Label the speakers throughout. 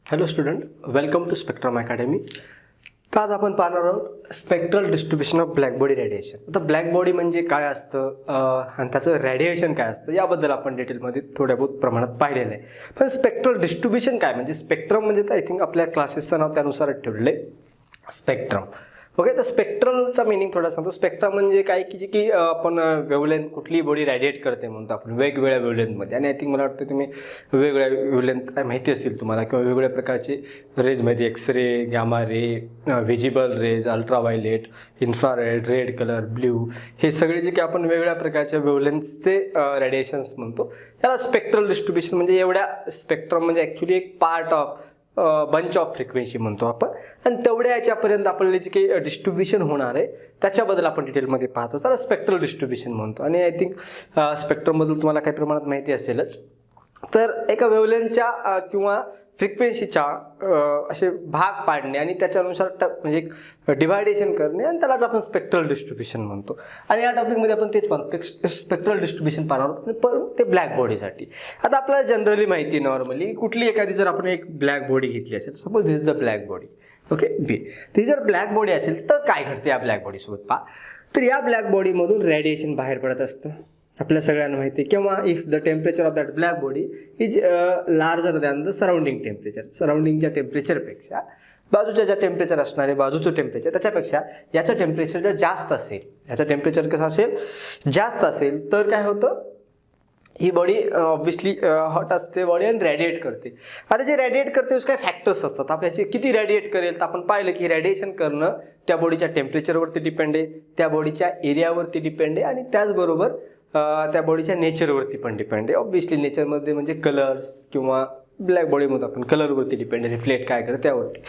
Speaker 1: Hello student, welcome to spectrum academy. तर आज आपण पाहणार आहोत spectral distribution of black body radiation. आता ब्लॅक बॉडी म्हणजे काय असतं आणि त्याचं रेडिएशन काय असतं याबद्दल आपण डिटेलमध्ये थोड्या बहुत प्रमाणात पाहिलेलं आहे. पण स्पेक्ट्रल डिस्ट्रीब्युशन काय म्हणजे स्पेक्ट्रम म्हणजे आय थिंक आपल्या क्लासेसचं नाव त्यानुसारच ठेवलेलं आहे स्पेक्ट्रम. ओके, तर स्पेक्ट्रलचा मिनिंग थोडा सांगतो. स्पेक्ट्रम म्हणजे काय की की आपण वेवलेंथ कुठलीही बॉडी रेडिएट करते म्हणतो आपण वेगवेगळ्या वेवलेंथमध्ये. आणि आय थिंक मला वाटतं तुम्ही वेगवेगळ्या वेवलेंथ माहिती असतील तुम्हाला किंवा वेगवेगळ्या प्रकारचे रेजमध्ये X ray, gamma ray, visible rays, ultraviolet, infrared, red colour, blue, हे सगळे जे की आपण वेगवेगळ्या प्रकारच्या वेवलेंथचे रेडिएशन्स म्हणतो त्याला स्पेक्ट्रल डिस्ट्रीब्युशन म्हणजे एवढ्या स्पेक्ट्रम म्हणजे ॲक्च्युली एक part of bunch of frequency म्हणतो आपण. आणि तेवढ्या याच्यापर्यंत आपल्याला जे काही डिस्ट्रीब्युशन होणार आहे त्याच्याबद्दल आपण डिटेलमध्ये पाहतो त्याला स्पेक्ट्रल डिस्ट्रीब्युशन म्हणतो. आणि आय थिंक स्पेक्ट्रमबद्दल तुम्हाला काही प्रमाणात माहिती असेलच. तर एका वेवलेंथच्या किंवा फ्रिक्वेन्सीच्या असे भाग पाडणे आणि त्याच्यानुसार म्हणजे एक डिव्हायडेशन करणे आणि त्यालाच आपण स्पेक्ट्रल डिस्ट्रीब्युशन म्हणतो. आणि या टॉपिकमध्ये आपण तेच पाहतो स्पेक्ट्रल डिस्ट्रीब्युशन पाहणार आहोत पण ते ब्लॅक बॉडीसाठी. आता आपल्याला जनरली माहिती नॉर्मली कुठली एखादी जर आपण एक ब्लॅक बॉडी घेतली असेल, suppose this is the black body, okay B, ती जर ब्लॅक बॉडी असेल तर काय घडते या ब्लॅक बॉडीसोबत पहा. तर या ब्लॅक बॉडीमधून रेडिएशन बाहेर पडत असतं आपल्या सगळ्यांना माहिती आहे. किंवा if the temperature of that black body is larger than the surrounding temperature, सराउंडिंगच्या टेम्परेचरपेक्षा बाजूच्या ज्या टेम्परेचर असणार आहे बाजूचं टेम्परेचर त्याच्यापेक्षा याचं टेम्परेचर जर जास्त असेल, याचं टेम्परेचर कसं असेल जास्त असेल तर काय होतं, ही बॉडी ऑब्व्हियसली हॉट असते बॉडी आणि रेडिएट करते. आता जे रेडिएट करते उसके काही फॅक्टर्स असतात. आपल्याचे किती रेडिएट करेल तर आपण पाहिलं की रेडिएशन करणं त्या बॉडीच्या टेम्परेचरवरती डिपेंड आहे, त्या बॉडीच्या एरियावरती डिपेंड आहे आणि त्याचबरोबर त्या बॉडीच्या नेचरवरती पण डिपेंड आहे. ऑब्व्हियसली नेचरमध्ये म्हणजे कलर्स किंवा ब्लॅक बॉडीमध्ये आपण कलरवरती डिपेंड आहे, रिफ्लेक्ट काय करतं त्यावरती.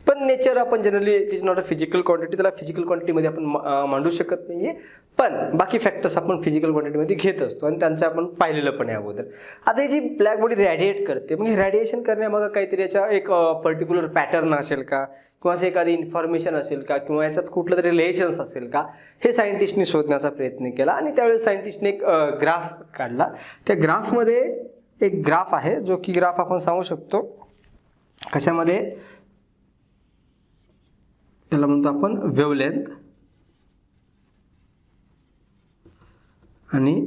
Speaker 1: पण नेचर आपण generally it is not a physical quantity, त्याला फिजिकल क्वांटिटीमध्ये आपण मांडू शकत नाही आहे. पण बाकी फॅक्टर्स आपण फिजिकल क्वांटिटीमध्ये घेत असतो आणि त्यांचं आपण पाहिलेलं पण आहे अगोदर. आता ही जी ब्लॅक बॉडी रेडिएट करते मग हे रेडिएशन करण्यामागं काहीतरी याच्या एक पर्टिक्युलर पॅटर्न असेल का किंवा असं एखादी इन्फॉर्मेशन असेल का किंवा याच्यात कुठलं तरी रिलेशन्स असेल का, हे सायंटिस्टने शोधण्याचा प्रयत्न केला. आणि त्यावेळेस सायंटिस्टने एक ग्राफ काढला. त्या ग्राफमध्ये एक ग्राफ आहे जो की ग्राफ आपण सांगू शकतो कशामध्ये, याला म्हणतो आपण वेवलेंथ आणि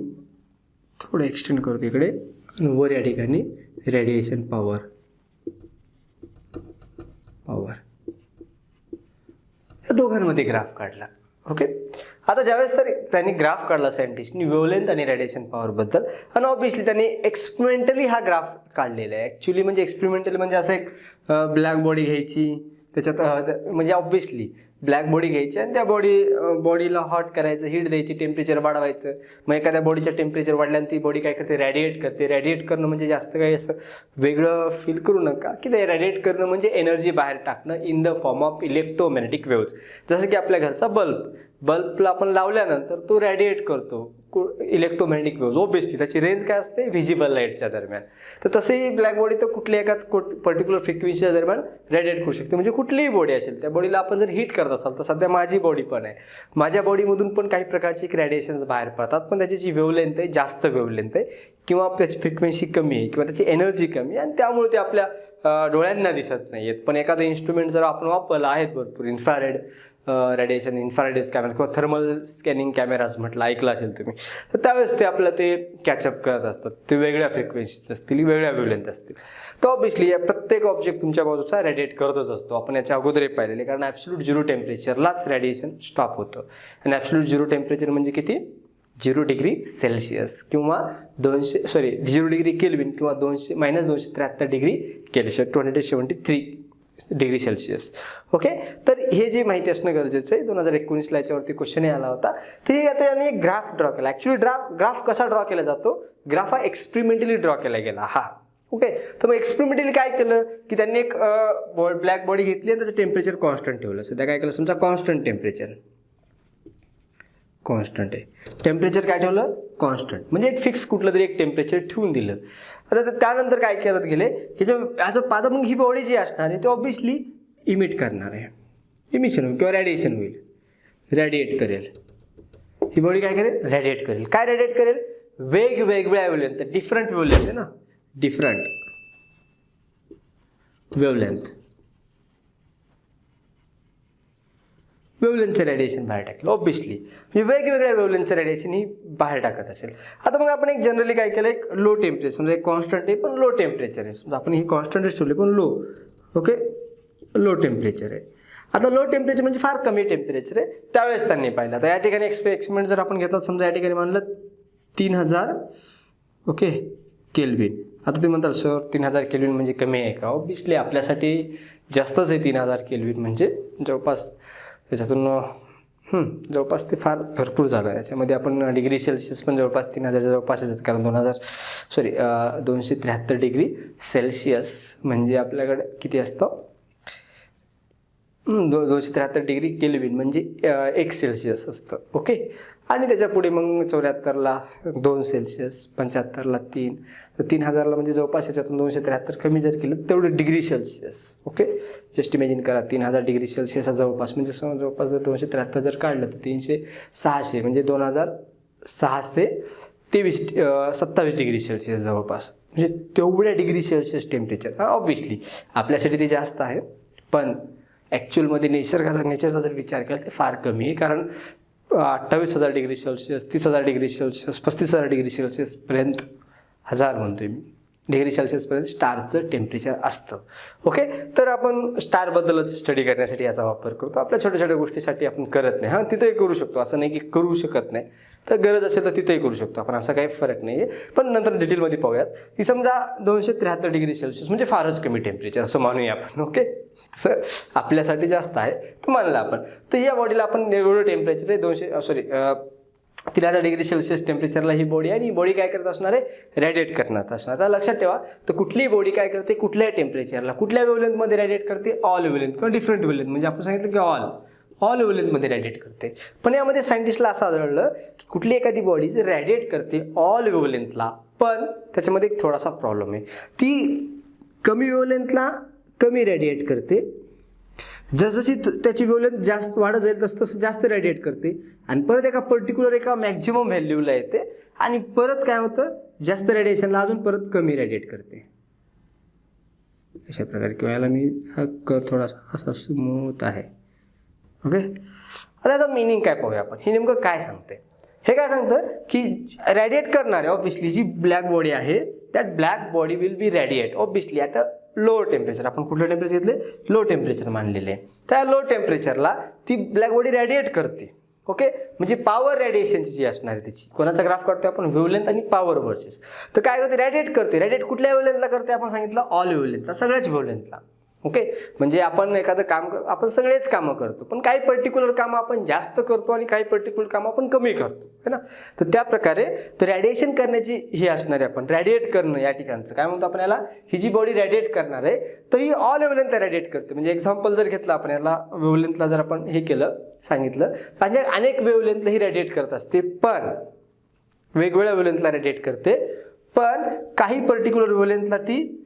Speaker 1: थोडं एक्सटेंड करतो इकडे आणि वर या ठिकाणी रेडिएशन पॉवर या दोघांमध्ये ग्राफ काढला. ओके, आता ज्यावेळेस तर त्यांनी ग्राफ काढला सायंटिस्टनी वेवलेंथ आणि रेडिएशन पॉवरबद्दल आणि ऑब्व्हियसली त्यांनी एक्सपेरिमेंटली हा ग्राफ काढलेला आहे. ॲक्च्युली म्हणजे एक्सपेरिमेंटली म्हणजे असं एक ब्लॅक बॉडी घ्यायची, त्याच्यात म्हणजे ऑब्व्हियसली ब्लॅक बॉडी घ्यायची आणि त्या बॉडीला हॉट करायचं, हीट द्यायची, टेम्परेचर वाढवायचं. मग एखाद्या बॉडीचं टेम्परेचर वाढल्यानं ती बॉडी काय करते, रेडिएट करते. रेडिएट करणं म्हणजे जास्त काही असं वेगळं फील करू नका की ते रेडिएट करणं म्हणजे एनर्जी बाहेर टाकणं in the form of electromagnetic waves. जसं की आपल्या घरचा बल्बला आपण लावल्यानंतर तो रेडिएट करतो इलेक्ट्रोमॅग्नेटिक वेव्ज. ऑब्व्हियसली त्याची रेंज काय असते व्हिजिबल लाईटच्या दरम्यान. तर तसंही ब्लॅक बॉडी तर कुठल्या एका पर्टिक्युलर फ्रिक्वेन्सीच्या दरम्यान रेडिएट करू शकते. म्हणजे कुठलीही बॉडी असेल त्या बॉडीला आपण जर हीट करत असाल तर सध्या माझी बॉडी पण आहे, माझ्या बॉडीमधून पण काही प्रकारचे रेडिएशन्स बाहेर पडतात. पण त्याची जी वेवलेंथ आहे जास्त वेवलेंथ आहे किंवा त्याची फ्रिक्वेन्सी कमी आहे किंवा त्याची एनर्जी कमी आहे आणि त्यामुळे ते आपल्या डोळ्यांना दिसत नाही आहेत. पण एखादं इन्स्ट्रुमेंट जर आपण वापरलं आहेत भरपूर इन्फ्रारेड रेडिएशन, इन्फ्रारेड कॅमेरा किंवा थर्मल स्कॅनिंग कॅमेराज म्हटलं ऐकलं असेल तुम्ही, तर त्यावेळेस ते आपल्याला ते कॅचअप करत असतात. ते वेगळ्या फ्रिक्वेन्सीत असतील, वेगळ्या वेवलेंथ असतील. तर ऑब्व्हियसली प्रत्येक ऑब्जेक्ट तुमच्या बाजूचा रेडिएट करतच असतो. आपण याच्या अगोदरही पाहिलेले, कारण ॲब्सोल्यूट झिरो टेम्परेचरलाच रेडिएशन स्टॉप होतं. आणि ॲब्सोल्यूट झिरो टेम्परेचर म्हणजे किती, 0 डिग्री सेल्सिअस किंवा 0 डिग्री केल्विन किंवा -273 डिग्री केल्सिअस, 273 डिग्री सेल्सिअस. ओके, तर हे जे माहिती असणं गरजेचं आहे. 2019ला याच्यावरती क्वेश्चन आला होता. ते आता यांनी एक ग्राफ ड्रॉ केला. ॲक्च्युली ग्राफ कसा ड्रॉ केला जातो, ग्राफ हा एक्सपेरिमेंटली ड्रॉ केला गेला हा. ओके, तर मग एक्सपेरिमेंटली काय केलं की त्यांनी एक ब्लॅक बॉडी घेतली आणि त्याचं टेम्परेचर कॉन्स्टंट ठेवलं. सध्या काय केलं, समजा कॉन्स्टंट टेम्परेचर कॉन्स्टंट आहे, टेम्परेचर काय ठेवलं कॉन्स्टंट, म्हणजे एक फिक्स कुठलं तरी एक टेम्परेचर ठेवून दिलं. आता त्यानंतर काय करत गेले की ह्याचं पादा मग ही बॉडी जी असणार आहे ते ऑब्व्हियसली इमिट करणार आहे, इमिशन किंवा रेडिएशन होईल, रेडिएट करेल. ही बॉडी काय करेल, रेडिएट करेल. काय रेडिएट करेल, वेगवेगळ्या वेवलेंथ, डिफरंट वेवलेंथ आहे ना, डिफरंट वेवलेंथचं रेडिएशन बाहेर टाकलं ऑब्विसली, म्हणजे वेगवेगळ्या वेवलेंथचं रेडिएशन ही बाहेर टाकत असेल. आता मग आपण एक जनरली काय केलं, एक लो टेम्परेचर, म्हणजे एक कॉन्स्टंट आहे पण लो टेम्परेचर आहे, समजा आपण ही कॉन्स्टंटच ठेवली पण लो, ओके लो टेम्परेचर आहे. आता लो टेम्परेचर म्हणजे फार कमी टेम्परेचर आहे, त्यावेळेस त्यांनी पाहिलं. आता या ठिकाणी एक्सपेरिमेंट जर आपण घेतला, समजा या ठिकाणी मानलं 3000 ओके केल्विन. आता तुम्ही म्हणताल सर 3000 केल्विन म्हणजे कमी आहे का? ऑब्विसली आपल्यासाठी जास्तच आहे 3000 केल्विन, म्हणजे जवळपास त्याच्यातून जवळपास ते फार भरपूर झालं. याच्यामध्ये आपण डिग्री सेल्सिअस पण जवळपास 3000च्या जवळपास येतात, कारण 273 डिग्री सेल्सिअस म्हणजे आपल्याकडे किती असतं, 273 डिग्री केल्विन म्हणजे 1 सेल्सिअस असतं, ओके. आणि त्याच्या पुढे मग 74ला 2 सेल्सिअस, 75ला 3, तर 3000ला म्हणजे जवळपास याच्यातून 273 कमी जर केलं तेवढं degree Celsius, okay. Just imagine करा 3000 डिग्री सेल्सिअस जवळपास, म्हणजे जवळपास जर 273 जर काढलं तर 300 म्हणजे 27 डिग्री सेल्सिअस जवळपास, म्हणजे तेवढ्या डिग्री सेल्सिअस टेम्परेचर. ऑब्विसली आपल्यासाठी ते जास्त आहे, पण ॲक्च्युअलमध्ये नेचरचा जर विचार केला तर फार कमी आहे, कारण 28,000 degree Celsius, 30,000 degree Celsius, 35,000 degree सेल्सिअसपर्यंत, 1000 म्हणतोय मी, डिग्री सेल्सिअसपर्यंत स्टारचं टेम्परेचर असतं, ओके. तर आपण स्टारबद्दलच स्टडी करण्यासाठी याचा वापर करतो, आपल्या छोट्या छोट्या गोष्टीसाठी आपण करत नाही. हां, तिथंही करू शकतो, असं नाही की करू शकत नाही, तर गरज असेल तर तिथेही करू शकतो आपण, असा काही फरक नाही आहे. पण नंतर डिटेलमध्ये पाहूयात की समजा 273 डिग्री सेल्सिअस म्हणजे फारच कमी टेम्परेचर असं मानूया आपण, ओके. तसं आपल्यासाठी जास्त आहे तर मानलं आपण. तर या बॉडीला आपण एवढं टेम्परेचर आहे 3000 डिग्री सेल्सिअस टेम्परेचरला ही बॉडी आहे, आणि ही बॉडी काय करत असणार आहे, रेडिएट करणार असणार. आता लक्षात ठेवा, तर कुठलीही बॉडी काय करते, कुठल्याही टेम्परेचरला कुठल्या वेवलेंथमध्ये रेडिएट करते, ऑल वेवलेंथ किंवा डिफरंट वेवलेंथ, म्हणजे आपण सांगितलं की ऑल वेवलेंथमध्ये रेडिएट करते. पण यामध्ये सायंटिस्टला असं आढळलं की कुठली एखादी बॉडी जे रेडिएट करते ऑल वेवलेंथला, पण त्याच्यामध्ये एक थोडासा प्रॉब्लेम आहे, ती कमी वेवलेंथला कमी रेडिएट करते, जसजशी त्याची वेवलेंथ जास्त वाढत जाईल तसं जास्त रेडिएट करते, आणि परत एका मॅक्झिमम व्हॅल्यूला येते, आणि परत काय होतं, जास्त रेडिएशनला अजून परत कमी रेडिएट करते, अशा प्रकारे. किंवा याला मी हा कर थोडासा असा स्मूथ आहे, ओके. आता याचा मिनिंग काय पाहूया आपण, हे नेमकं काय सांगते. हे काय सांगतं की रेडिएट करणारे ऑब्विसली जी ब्लॅक बॉडी आहे, that black body will be radiate obviously at a low temperature. आपण कुठलं टेम्परेचर घेतले, लो टेम्परेचर मानलेले आहे. त्या लो टेम्परेचरला ती ब्लॅक बॉडी रेडिएट करते, ओके. म्हणजे पॉवर रेडिएशनची जी असणार आहे त्याची, कोणाचा ग्राफ काढतोय आपण, वेवलेंथ आणि पॉवर वर्सेस. तर काय करते, रेडिएट करते. रेडिएट कुठल्या वेवलेंथला करते, आपण सांगितलं ऑल वेवलेंथला, सगळ्याच वेवलेंथला, ओके. म्हणजे आपण एखादं काम आपण सगळेच कामं करतो, पण काही पर्टिक्युलर कामं आपण जास्त करतो आणि काही पर्टिक्युलर कामं आपण कमी करतो, है ना. तर त्या प्रकारे तर रेडिएशन करण्याची ही असणार आहे, आपण रेडिएट करणं या ठिकाणचं काय म्हणतो आपण याला, ही जी बॉडी रेडिएट करणार आहे तर ही ऑल वेवलेंथला रेडिएट करते. म्हणजे एक्झाम्पल जर घेतलं आपण, याला वेवलेंथला जर आपण हे केलं सांगितलं, म्हणजे अनेक वेवलेंथला ही रेडिएट करत असते, पण वेगवेगळ्या वेवलेंथला रेडिएट करते, पण काही पर्टिक्युलर वेवलेंथला ती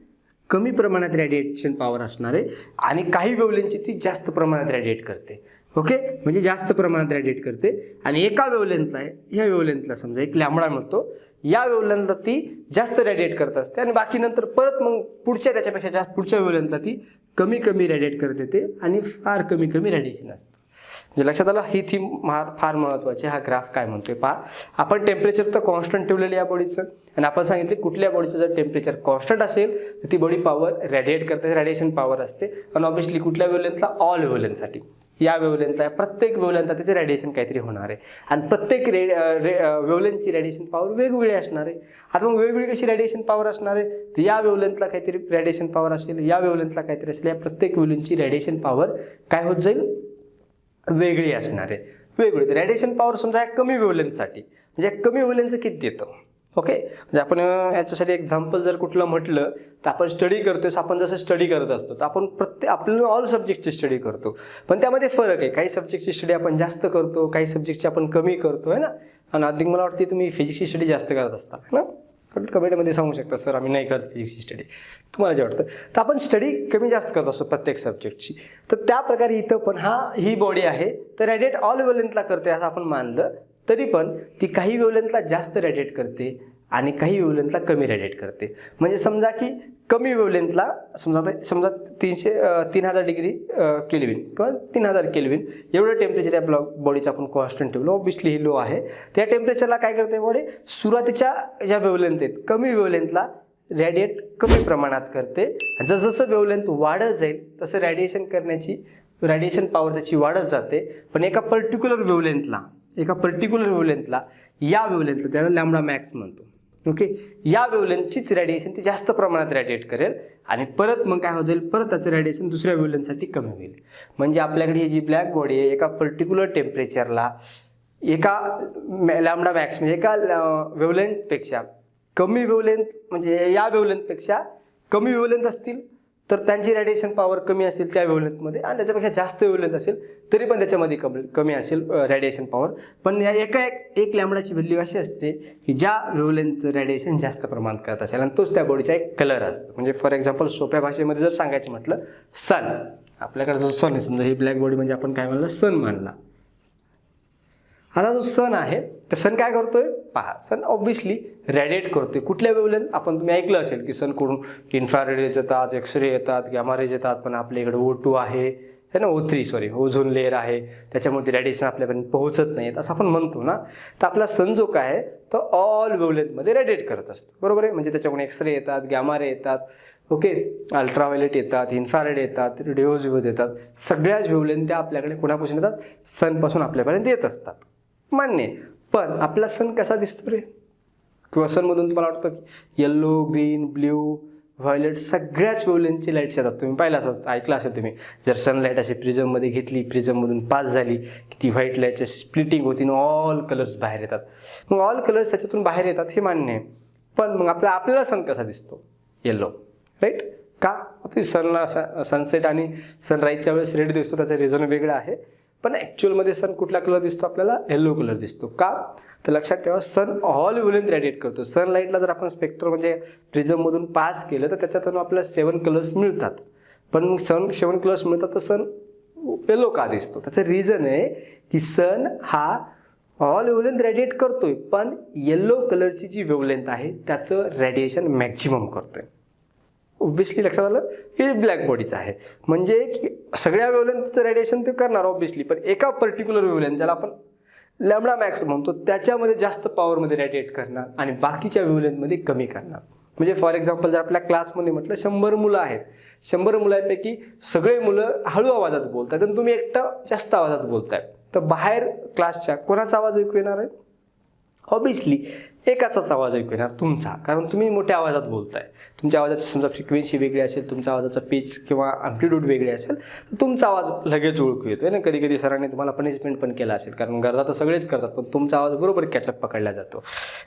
Speaker 1: कमी प्रमाणात रेडिएशन पॉवर असणार आहे, आणि काही वेवलेंथची ती जास्त प्रमाणात रेडिएट करते, ओके. म्हणजे जास्त प्रमाणात रेडिएट करते, आणि एका वेवलेंथला आहे, ह्या वेवलेंथला समजा एक लॅम्बडा म्हणतो, या वेवलेंथला ती जास्त रेडिएट करत असते, आणि बाकी नंतर परत मग त्याच्यापेक्षा जास्त पुढच्या वेवलेंथला ती कमी रेडिएट करत येते, आणि फार कमी रेडिएशन असतं. म्हणजे लक्षात आलं, ही थीम फार महत्त्वाची. हा ग्राफ काय म्हणतोय पहा, आपण टेम्परेचर तर कॉन्स्टंट ठेवलेलं या बॉडीचं, आणि आपण सांगितले कुठल्या बॉडीचं जर टेम्परेचर कॉन्स्टंट असेल तर ती बॉडी पॉवर रेडिएट करते, रेडिएशन पॉवर असते. आणि ऑब्विसली कुठल्या वेवलेंथला, ऑल वेवलेंथसाठी, या वेवलेंथला प्रत्येक वेवलेंथला त्याचे रेडिएशन काहीतरी होणार आहे, आणि प्रत्येक वेवलेंथची रेडिएशन पॉवर वेगवेगळी असणार आहे. आता मग वेगवेगळी कशी रेडिएशन पॉवर असणार आहे, तर या वेवलेंथला काहीतरी रेडिएशन पॉवर असेल, या वेवलेंथला काहीतरी असेल, या प्रत्येक वेवलेंथची रेडिएशन पॉवर काय होत जाईल, वेगळी असणार आहे, वेगळी. तर रेडिएशन पॉवर समजा या कमी वेवलेंथसाठी, म्हणजे कमी वेवलेंथचं किती येतं, ओके. म्हणजे आपण याच्यासाठी एक्झाम्पल जर कुठलं म्हटलं तर आपण स्टडी करतोय, आपण जसं स्टडी करत असतो तर आपण आपलं ऑल सब्जेक्टची स्टडी करतो, पण त्यामध्ये फरक आहे. काही सब्जेक्टची स्टडी आपण जास्त करतो, काही सब्जेक्टची आपण कमी करतो, है ना. आणि अधिक मला वाटते तुम्ही फिजिक्सची स्टडी जास्त करत असता ना, कमेंटमध्ये सांगू शकता सर आम्ही नाही करत फिजिक्सची स्टडी, तुम्हाला जे वाटतं. तर आपण स्टडी कमी जास्त करत असतो प्रत्येक सब्जेक्टची. तर त्या प्रकारे इथं पण ही बॉडी आहे तर रेडिएट ऑल वेवलेंथला करते असं आपण मानलं, तरी पण ती काही वेवलेंथला जास्त रेडिएट करते आणि काही वेवलेंथला कमी रेडिएट करते. म्हणजे समजा की कमी वेवलेंथला समजा 3000 डिग्री केल्विन किंवा 3000 केल्विन एवढं टेम्परेचर या बॉडीचं आपण कॉन्स्टंट ठेवलं, ऑब्विसली ही लो आहे. त्या टेम्परेचरला काय करते बॉडी, सुरुवातीच्या ज्या वेवलेंथ आहेत कमी वेवलेंथला रेडिएट कमी प्रमाणात करते. जसं वेवलेंथ वाढत जाईल तसं रेडिएशन पॉवर त्याची वाढत जाते. पण एका पर्टिक्युलर वेवलेंथला या वेवलेंथला त्याला लॅम्बडा मॅक्स म्हणतो. ओके, या वेवलेंथचीच रेडिएशन ती जास्त प्रमाणात रेडिएट करेल आणि परत मग काय होत जाईल, परत त्याचं रेडिएशन दुसऱ्या वेवलेंथसाठी कमी होईल. म्हणजे आपल्याकडे ही जी ब्लॅक बॉडी आहे एका पर्टिक्युलर टेम्परेचरला एका लॅम्बडा मॅक्स म्हणजे एका वेवलेंथपेक्षा कमी वेवलेंथ, म्हणजे या वेवलेंथपेक्षा कमी वेवलेंथ असतील तर त्यांची रेडिएशन पॉवर कमी असेल त्या वेवलेंथमध्ये, आणि त्याच्यापेक्षा जास्त वेवलेंथ असेल तरी पण त्याच्यामध्ये कमी असेल रेडिएशन पॉवर. पण या एक लॅम्बडाची व्हॅल्यू अशी असते की ज्या वेवलेंथचं रेडिएशन जास्त प्रमाणात करत असेल आणि तोच त्या बॉडीचा एक कलर असतो. म्हणजे फॉर एक्झाम्पल सोप्या भाषेमध्ये जर सांगायचं म्हटलं, सन, आपल्याकडे जो सन आहे समजा ही ब्लॅक बॉडी म्हणजे आपण काय म्हणलं, सन मानला. आता जो सन आहे तर सन काय करतोय पहा, सन ऑब्विसली रेडिएट करतोय. कुठल्या वेवलेंथ, तुम्ही ऐकलं असेल की सनकडून इन्फ्रारेड येतात, एक्सरे येतात, गॅमा रेज येतात, पण आपल्या इकडे O2 आहे ना, ओझोन लेअर आहे, त्याच्यामुळे रेडिएशन आपल्यापर्यंत पोहोचत नाहीत असं आपण म्हणतो ना. तर आपला सन जो काय आहे तो ऑल वेवलेंथमध्ये रेडिएट करत असतो, बरोबर आहे. म्हणजे त्याच्याकडून एक्सरे येतात, गॅमा रे येतात, ओके, अल्ट्राव्हायोलेट येतात, इन्फ्रारेड येतात, रेडिओज येतात, सगळ्याच वेवलेंथ त्या आपल्याकडे कोणापासून येतात, सनपासून आपल्यापर्यंत येत असतात, मान्य. पण आपला सन कसा दिसतो रे, किंवा सनमधून तुम्हाला वाटतं की येल्लो, ग्रीन, ब्ल्यू, व्हायोलेट सगळ्याच वेवलेंथची लाईट्स येतात. तुम्ही पाहिलं असेल, ऐकलं असेल तुम्ही, जर सनलाईट अशी प्रिझममध्ये घेतली, प्रिझममधून पास झाली की ती व्हाईट लाईटची अशी स्प्लिटिंग होती आणि ऑल कलर्स बाहेर येतात. मग ऑल कलर्स त्याच्यातून बाहेर येतात हे मान्य आहे. पण मग आपल्याला सन कसा दिसतो, येल्लो, राईट. का, आपली सनसेट आणि सनराईजच्या वेळेस रेड दिसतो, त्याचं रिझन वेगळं आहे. पण ॲक्च्युअलमध्ये सन कुठला कलर दिसतो आपल्याला, येल्लो कलर दिसतो. का, तर लक्षात ठेवा सन ऑल वेवलेंथ रेडिएट करतो. सनलाईटला जर आपण स्पेक्ट्रम म्हणजे प्रिझममधून पास केलं तर त्याच्यातून आपल्याला 7 कलर्स मिळतात. पण मग 7 कलर्स मिळतात तर सन येल्लो का दिसतो, त्याचं रिझन आहे की सन हा ऑल वेवलेंथ रेडिएट करतोय, पण येल्लो कलरची जी वेवलेंथ आहे त्याचं रेडिएशन मॅक्झिमम करतोय. ऑब्विसली लक्षात आलं, हे ब्लॅक बॉडीचं आहे. म्हणजे की सगळ्या वेवलेंथचं रेडिएशन ते करणार ऑब्विसली, पण एका पर्टिक्युलर वेवलेंथ ज्याला आपण लॅम्बडा मॅक्स म्हणतो त्याच्यामध्ये जास्त पॉवरमध्ये रेडिएट करणार आणि बाकीच्या वेवलेंथमध्ये कमी करणार. म्हणजे फॉर एक्झाम्पल जर आपल्या क्लासमध्ये म्हटलं 100 मुलं आहेत, 100 मुलांपैकी सगळे मुलं हळू आवाजात बोलतात आणि तुम्ही एकटा जास्त आवाजात बोलताय, तर बाहेर क्लासच्या कोणाचा आवाज ऐकू येणार आहे, ऑब्विसली एकाचाच आवाज ऐकू येणार, तुमचा, कारण तुम्ही मोठ्या आवाजात बोलताय. तुमच्या आवाजाची समजा फ्रिक्वेन्सी वेगळी असेल, तुमच्या आवाजाचा पिच किंवा अँप्लिट्यूड वेगळी असेल तर तुमचा आवाज लगेच ओळखू येतोय ना. कधी कधी सरांनी तुम्हाला पनिशमेंट पण केला असेल, कारण गरजा तर सगळेच करतात, पण तुमचा आवाज बरोबर कॅचअप पकडला जातो.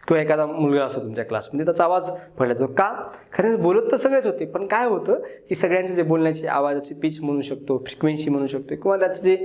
Speaker 1: किंवा एखादा मुलगा असतो तुमच्या क्लासमध्ये, त्याचा आवाज पडला जातो. का, कारण बोलत तर सगळेच होते, पण काय होतं की सगळ्यांचे जे बोलण्याची आवाजाची पिच म्हणू शकतो, फ्रिक्वेन्सी म्हणू शकतो, किंवा त्याचं जे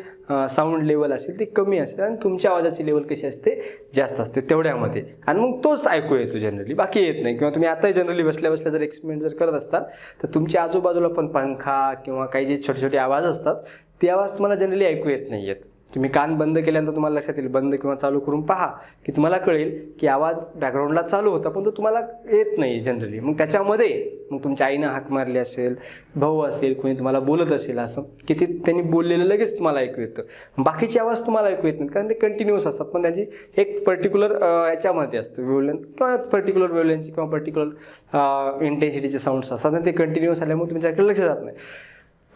Speaker 1: साऊंड लेवल असेल ते कमी असेल आणि तुमच्या आवाजाची लेवल कशी असते, जास्त असते तेवढ्यामध्ये, आणि मग तोच ऐकू येतो जनरली, बाकी येत नाही. किंवा तुम्ही आताही जनरली बसल्या बसल्या जर एक्सपेरिमेंट जर करत असतात तर तुमच्या आजूबाजूला पण पंखा किंवा काही जे छोटे छोटे आवाज असतात ते आवाज तुम्हाला जनरली ऐकू येत नाही आहेत. तुम्ही कान बंद केल्यानंतर तुम्हाला लक्षात येईल, बंद किंवा चालू करून पहा की तुम्हाला कळेल की आवाज बॅकग्राऊंडला चालू होता पण तो तुम्हाला येत नाही जनरली. मग त्याच्यामध्ये मग तुमच्या आईनं हाक मारली असेल, भाऊ असेल, कोणी तुम्हाला बोलत असेल असं की ते त्यांनी बोललेलं लगेच तुम्हाला ऐकू येतं. बाकीचे आवाज तुम्हाला ऐकू येत नाहीत कारण ते कंटिन्युअस असतात, पण त्यांची एक पर्टिक्युलर याच्यामध्ये असतं वेवलेंथ किंवा पर्टिक्युलर वेवलेंथची किंवा पर्टिक्युलर इंटेन्सिटीचे साऊंड्स असतात आणि ते कंटिन्युअस आल्यामुळे तुमच्याकडे लक्ष जात नाही.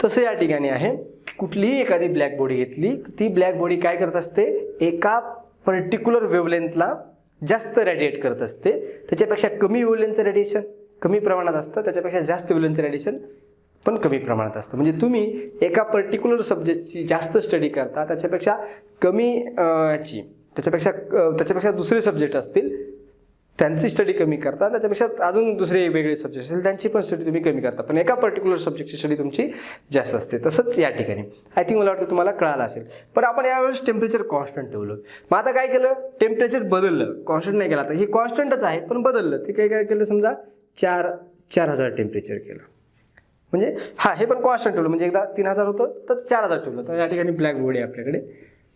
Speaker 1: तसं या ठिकाणी आहे, कुठलीही एखादी ब्लॅक बॉडी घेतली तर ती ब्लॅक बॉडी काय करत असते, एका पर्टिक्युलर वेवलेंथला जास्त रेडिएट करत असते. त्याच्यापेक्षा कमी वेवलेंथचं रेडिएशन कमी प्रमाणात असतं, त्याच्यापेक्षा जास्त वेवलेंथचं रेडिएशन पण कमी प्रमाणात असतं. म्हणजे तुम्ही एका पर्टिक्युलर सब्जेक्टची जास्त स्टडी करता, त्याच्यापेक्षा कमी त्याच्यापेक्षा दुसरे सब्जेक्ट असतील त्यांची स्टडी कमी करता, त्याच्यापेक्षा अजून दुसरे वेगळे सब्जेक्ट असतील त्यांची पण स्टडी तुम्ही कमी करता, पण एका पर्टिक्युलर सब्जेक्टची स्टडी तुमची जास्त असते. तसंच या ठिकाणी आय थिंक मला वाटतं तुम्हाला कळालं असेल. पण आपण यावेळेस टेम्परेचर कॉन्स्टंट ठेवलं. मग आता काय केलं, टेम्परेचर बदललं, कॉन्स्टंट नाही केलं. आता हे कॉन्स्टंटच आहे पण बदललं. ते काय केलं, समजा 4000 टेम्परेचर केलं. म्हणजे हे पण कॉन्स्टंट ठेवलं, म्हणजे एकदा 3000 होतं तर 4000 ठेवलं. तर या ठिकाणी ब्लॅक बॉडी आहे आपल्याकडे,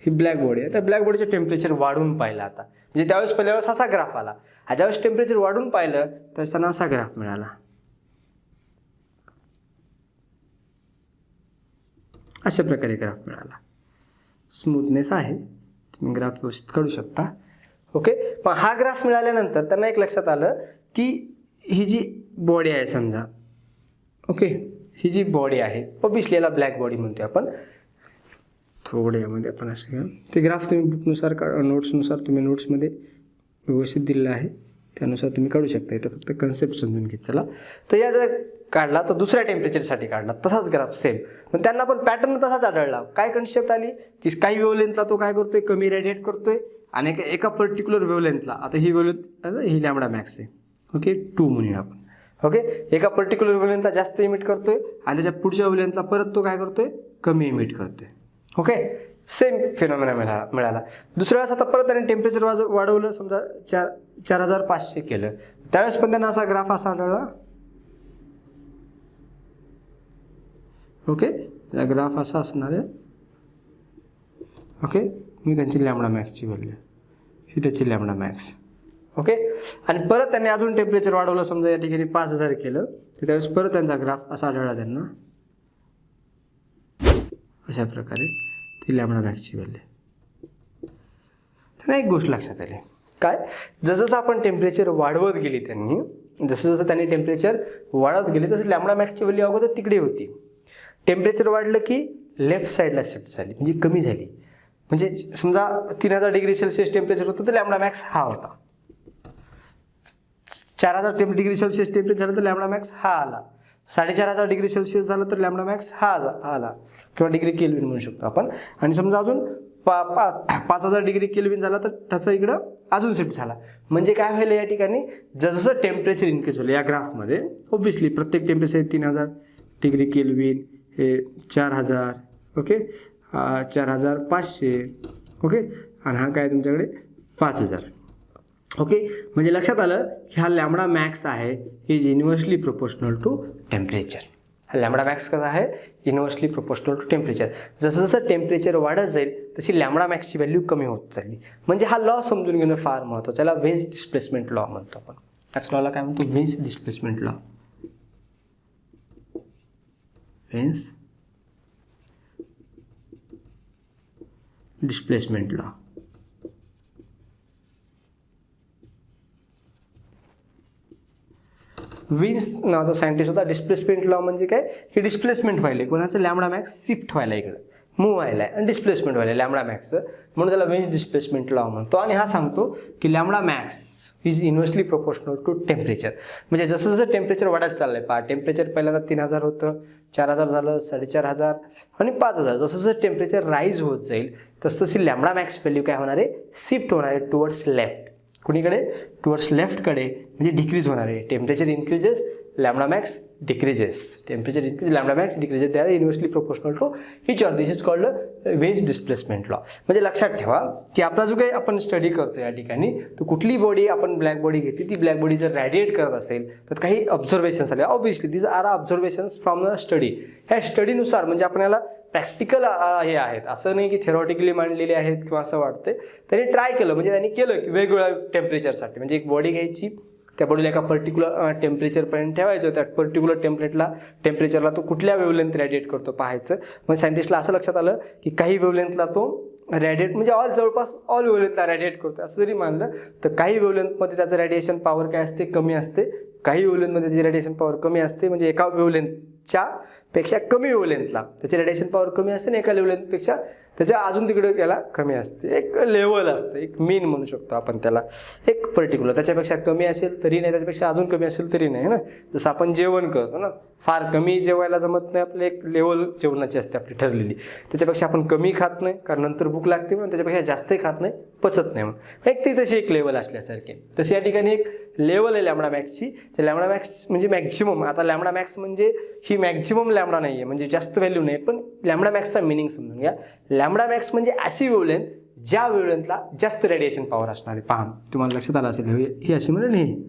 Speaker 1: ही ब्लॅक बॉडी आहे. तर ब्लॅक बॉडीचं टेम्परेचर वाढून पाहिलं आता, म्हणजे त्यावेळेस पहिल्या वेळेस असा ग्राफ आला, ज्यावेळेस टेम्परेचर वाढून पाहिलं तर त्यांना असा ग्राफ मिळाला. अशा प्रकारे ग्राफ मिळाला. स्मूथनेस आहे, तुम्ही ग्राफ व्यवस्थित काढू शकता. ओके, पण हा ग्राफ मिळाल्यानंतर त्यांना एक लक्षात आलं की ही जी बॉडी आहे समजा, ओके, ही जी बॉडी आहे ऑब्विसली याला ब्लॅक बॉडी म्हणतोय आपण. थोडं यामध्ये आपण असं घ्या, ते ग्राफ तुम्ही बुकनुसार नोट्सनुसार तुम्ही नोट्समध्ये व्यवस्थित दिलेलं आहे, त्यानुसार तुम्ही काढू शकता. इथं फक्त कन्सेप्ट समजून घेत चला. तर या जर काढला तर दुसऱ्या टेम्परेचरसाठी काढला तसाच ग्राफ सेम, पण त्यांना पण पॅटर्न तसाच आढळला. काय कन्सेप्ट आली की काही वेव्हलेंथला तो काय करतोय, कमी रेडिएट करतोय, आणि एका पर्टिक्युलर वेव्हलेंथला, आता ही वेव्हलेंथ ही लॅम्बडा मॅक्स आहे, ओके, 2 म्हणूया आपण. ओके, एका पर्टिक्युलर वेव्हलेंथला जास्त इमिट करतोय आणि त्याच्या पुढच्या वेव्हलेंथला परत तो काय करतोय, कमी इमिट करतोय. ओके, सेम फिनॉमिना मिळाला. दुसऱ्या वेळेस आता परत त्याने टेम्परेचर वाढवलं, समजा 4500 केलं, त्यावेळेस पण त्यांना असा ग्राफ असा आढळला. ओके, त्या ग्राफ असा असणार आहे. ओके, मी त्यांची लॅम्बडा मॅक्सची व्हॅल्यू, ही त्याची लॅम्बडा मॅक्स. ओके, आणि परत त्यांनी अजून टेम्परेचर वाढवलं, समजा या ठिकाणी 5000 केलं, तर त्यावेळेस परत त्यांचा ग्राफ असा आढळला त्यांना अशा प्रकारे, ती लॅम्बडा मॅक्सची व्हॅल्यू. त्यांना एक गोष्ट लक्षात आली, काय, जसं आपण टेम्परेचर वाढवत गेली त्यांनी, जसं त्यांनी टेम्परेचर वाढवत गेली तसं लॅम्बडा मॅक्सची व्हॅल्यू अगोदर तिकडे होती. टेम्परेचर वाढलं की लेफ्ट साईडला शिफ्ट झाली, म्हणजे कमी झाली. म्हणजे समजा 3000 डिग्री सेल्सिअस टेम्परेचर होतं तर लॅम्बडा मॅक्स हा होता. 4000 डिग्री सेल्सिअस टेम्परेचर झालं तर लॅम्बडा मॅक्स हा आला. 4500 डिग्री सेल्सिअस झालं तर लॅम्बडा मॅक्स हा आला, किंवा डिग्री केल्विन म्हणू शकतो आपण. आणि समजा अजून 5000 डिग्री केल्विन झाला तर त्याचा इकडं अजून शिफ्ट झाला. म्हणजे काय व्हायला या ठिकाणी, जसं टेम्परेचर इन्क्रीज होईल या ग्राफमध्ये, ऑब्विसली प्रत्येक टेम्परेचर 3000 डिग्री केल्विन, हे 4000, ओके, 4500, ओके, आणि हा काय तुमच्याकडे 5000. ओके, म्हणजे लक्षात आलं की हा लॅम्बडा मॅक्स आहे, is inversely proportional to temperature. हा लॅम्बडा मॅक्स कसा आहे, इन्व्हर्सली प्रोपोर्शनल टू टेम्परेचर. जसं जसं टेम्परेचर वाढत जाईल तशी लॅम्बडा मॅक्सची व्हॅल्यू कमी होत चालली. म्हणजे हा लॉ समजून घेणं फार महत्त्वाचं. याला वेन्स डिस्प्लेसमेंट लॉ म्हणतो आपण. याच लॉला काय म्हणतो, veins displacement law. Veins displacement law. Wins नावाचा सायंटिस्ट होता. डिस्प्लेसमेंट लॉ म्हणजे काय, की डिस्प्लेसमेंट व्हायला, कोणाचं लॅम्बडा मॅक्स शिफ्ट व्हायला, इकडे मूव्ह व्हायला आहे, आणि डिस्प्लेसमेंट व्हायला लॅम्बडा मॅक्सचं, म्हणून त्याला वेन्स डिस्प्लेसमेंट लॉ म्हणतो. आणि हा सांगतो की lambda max is inversely proportional to temperature. म्हणजे जसं जसं टेम्परेचर वाढत चाललंय, टेम्परेचर पहिल्यांदा 3000 होतं, 4000 झालं, 4500 आणि 5000. जसं जसं टेम्परेचर राईज होत जाईल तसं तशी लॅम्बडा मॅक्स व्हॅल्यू काय होणार आहे, शिफ्ट होणार आहे टुवर्ड्स लेफ्ट. कुणीकडे, टुवर्ड्स लेफ्टकडे, म्हणजे डिक्रीज होणार आहे. Temperature increases, lambda max decreases. Temperature increase, lambda max decreases. They are inversely proportional to each other. This is called Wien's displacement law. म्हणजे लक्षात ठेवा की आपला जो काही आपण स्टडी करतो या ठिकाणी, तर कुठली बॉडी आपण ब्लॅक बॉडी घेतली, ती ब्लॅक बॉडी जर रॅडिएट करत असेल तर काही ऑब्झर्वेशन्स आले. Obviously this are observations from the study. ह्या स्टडीनुसार म्हणजे आपल्याला प्रॅक्टिकल हे आहेत, असं नाही की थेरॉटिकली मांडलेले आहेत किंवा असं वाटते. त्यांनी ट्राय केलं, म्हणजे त्यांनी केलं की वेगवेगळ्या टेम्परेचरसाठी, म्हणजे एक बॉडी घ्यायची, त्या बॉडीला एका पर्टिक्युलर टेम्परेचरपर्यंत ठेवायचं, त्या पर्टिक्युलर टेम्परेचरला तो कुठल्या वेव्हलेंथ रॅडिएट करतो पाहायचं. मग सायंटिस्टला असं लक्षात आलं की काही वेव्हलेंथला तो रॅडिएट, म्हणजे जवळपास ऑल वेव्हलेंथला रॅडिएट करतो असं जरी मानलं, तर काही वेव्हलेंथमध्ये त्याचं रॅडिएशन पॉवर काय असते, कमी असते. काही वेव्हलेंथमध्ये त्याची रॅडिएशन पॉवर कमी असते, म्हणजे एका वेव्हलेंथच्या पेक्षा कमी वेव्हलेंथला त्याची रेडिएशन पॉवर कमी असते आणि एका लेवलपेक्षा त्याच्या अजून तिकडे याला कमी असते. एक लेवल असतं, एक मीन म्हणू शकतो आपण त्याला, एक पर्टिक्युलर. त्याच्यापेक्षा कमी असेल तरी नाही, त्याच्यापेक्षा अजून कमी असेल तरी नाही ना. जसं आपण जेवण करतो ना, फार कमी जेवायला जमत नाही, आपलं एक लेवल जेवणाची असते आपली ठरलेली. त्याच्यापेक्षा आपण कमी खात नाही कारण नंतर भूक लागते, म्हणून त्याच्यापेक्षा जास्तही खात नाही, पचत नाही म्हणून. एक ती तशी एक लेवल असल्यासारखी. तशी या ठिकाणी एक लेवल आहे लॅम्बडा मॅक्सची. तर लॅम्बडा मॅक्स म्हणजे मॅक्झिमम. आता लॅम्बडा मॅक्स म्हणजे ही मॅक्झिमम लॅम्बडा नाही आहे, म्हणजे जास्त व्हॅल्यू नाही, पण लॅम्बडा मॅक्सचा मिनिंग समजून घ्या. लॅम्बडा मॅक्स म्हणजे अशी वेव्हलेंथ ज्या वेव्हलेंथला जास्त रेडिएशन पॉवर असणार आहे. पहा, तुम्हाला लक्षात आलं असेल, ही अशी म्हणजे नाही,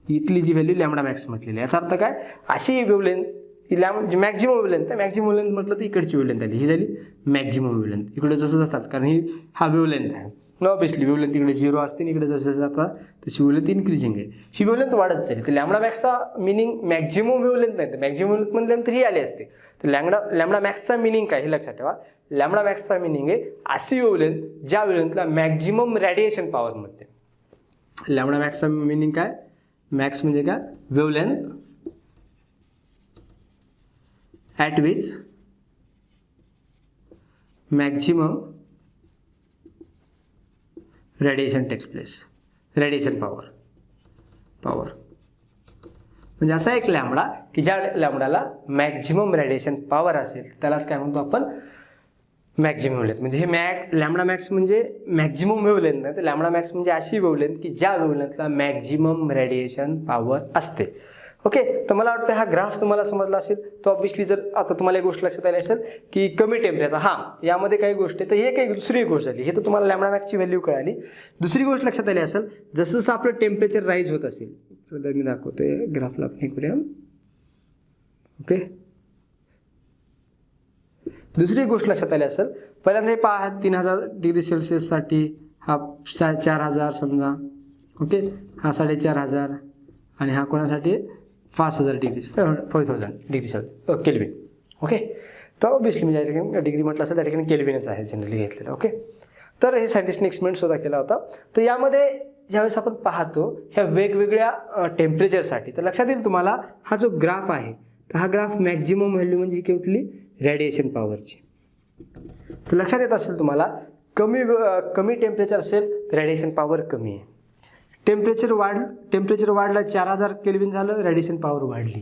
Speaker 1: इथली जी व्हॅल्यू लॅम्बडा मॅक्स म्हटलेली आहे. याचा अर्थ काय, अशी वेव्हलेंथ ही मॅक्झिमम वेव्हलेंथ आहे. मॅक्झिमम वेव्हलेंथ म्हटलं तर इकडची वेव्हलेंथ आली, ही झाली मॅक्झिमम वेव्हलेंथ. इकडे जसं जातात कारण ही हा वेव्हलेंथ आहे. न ऑब्विसली वेवलेंथ इकडे 0 असते, इकडे जसं जातात तशी वेवलेंथ इन्क्रीजिंग आहे, ही वेवलेंथ वाढत जाईल. तर लॅम्बडा मॅक्सचा मिनिंग मॅक्झिमम वेवलेंथ नाही, तर मॅक्झिमम वेवलेंथ म्हणल्यानंतर ही आली असते. तर लॅम्बडा मॅक्सचा मिनिंग काय हे लक्षात ठेवा. लॅम्बडा मॅक्सचा मिनिंग आहे अशी वेवलेंथ ज्या वेवलेंथला मॅक्झिमम रेडिएशन पॉवर म्हणते. लॅम्बडा मॅक्सचा मिनिंग काय, मॅक्स म्हणजे काय, wavelength at which maximum radiation takes place, radiation power म्हणजे असा एक लॅम्बडा की ज्या लॅम्बडाला मॅक्झिमम रेडिएशन पॉवर असेल त्यालाच काय म्हणतो आपण, मॅक्झिमम वेवलेंथ. म्हणजे हे लॅम्बडा मॅक्स म्हणजे मॅक्झिमम वेवलेंथ नाही, तर लॅम्बडा मॅक्स म्हणजे अशी वेवलेंथ की ज्या वेवलेंथला मॅक्झिमम रेडिएशन पॉवर असते. ओके, तर मला वाटतं हा ग्राफ तुम्हाला समजला असेल. तो ऑब्विसली जर आता तुम्हाला एक गोष्ट लक्षात आली असेल की कमी टेम्परेचर, हां यामध्ये काही गोष्टी, तर हे काही दुसरी गोष्ट झाली, हे तर तुम्हाला लॅम्बडा मॅक्सची व्हॅल्यू कळाली. दुसरी गोष्ट लक्षात आली असेल, जसं जसं आपलं टेम्परेचर राईज होत असेल, तर मी दाखवतोय ग्राफला आपण हे करूया. ओके, दुसरी गोष्ट लक्षात आली असेल, पहिल्यांदा हे पहा 3000 डिग्री सेल्सिअससाठी हा 4000 समजा. ओके, हा 4500 आणि हा कोणासाठी 5000 डिग्री 5000 डिग्री केल्विन. ओके, तर ऑब्विसली मी ज्या ठिकाणी डिग्री म्हटलं असेल त्या ठिकाणी केल्विनच आहे जनरली घेतलेलं. ओके, तर हे सायंटिस्टने एक्सपेरिमेंट सुद्धा केला होता. तर यामध्ये ज्यावेळेस आपण पाहतो ह्या वेगवेगळ्या टेम्परेचरसाठी, तर लक्षात येईल तुम्हाला हा जो ग्राफ आहे, तर हा ग्राफ मॅक्झिमम व्हॅल्यू म्हणजे ही कुठली, रेडिएशन पॉवरची. तर लक्षात येत असेल तुम्हाला, कमी टेम्परेचर असेल तर रेडिएशन पॉवर कमी आहे. टेम्परेचर वाढलं 4000 केल्विन झालं, रेडिएशन पॉवर वाढली.